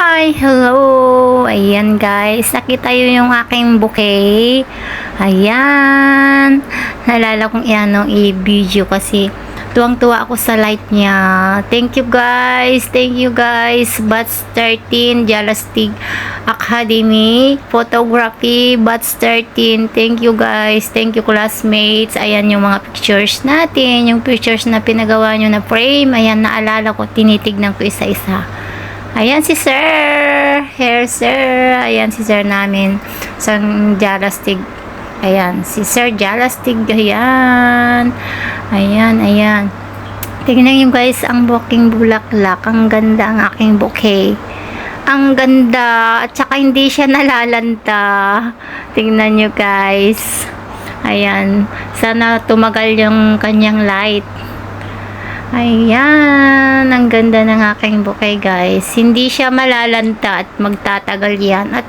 Hi! Hello! Ayan guys, nakita yun yung aking bouquet. Ayan. Nalala kong i-video kasi tuwang-tuwa ako sa light niya. Thank you guys! Thank you guys! Batch 13, Jalastig Academy, Photography, Batch 13. Thank you guys! Thank you classmates! Ayan yung mga pictures natin. Yung pictures na pinagawa nyo na frame. Ayan, naalala ko. Tinitignan ko isa-isa. Ayan si sir. Hair sir. Ayan si sir namin. Sa Jalastig. Ayan. Si Sir Jalastig. Ayan. Ayan. Ayan. Tingnan nyo guys ang booking bulaklak. Ang ganda ang aking bouquet. Ang ganda. At saka hindi siya nalalanta. Tingnan nyo guys. Ayan. Sana tumagal yung kanyang light. Ayan, ang ganda ng aking bouquet guys. Hindi siya malalanta at magtatagal yan. At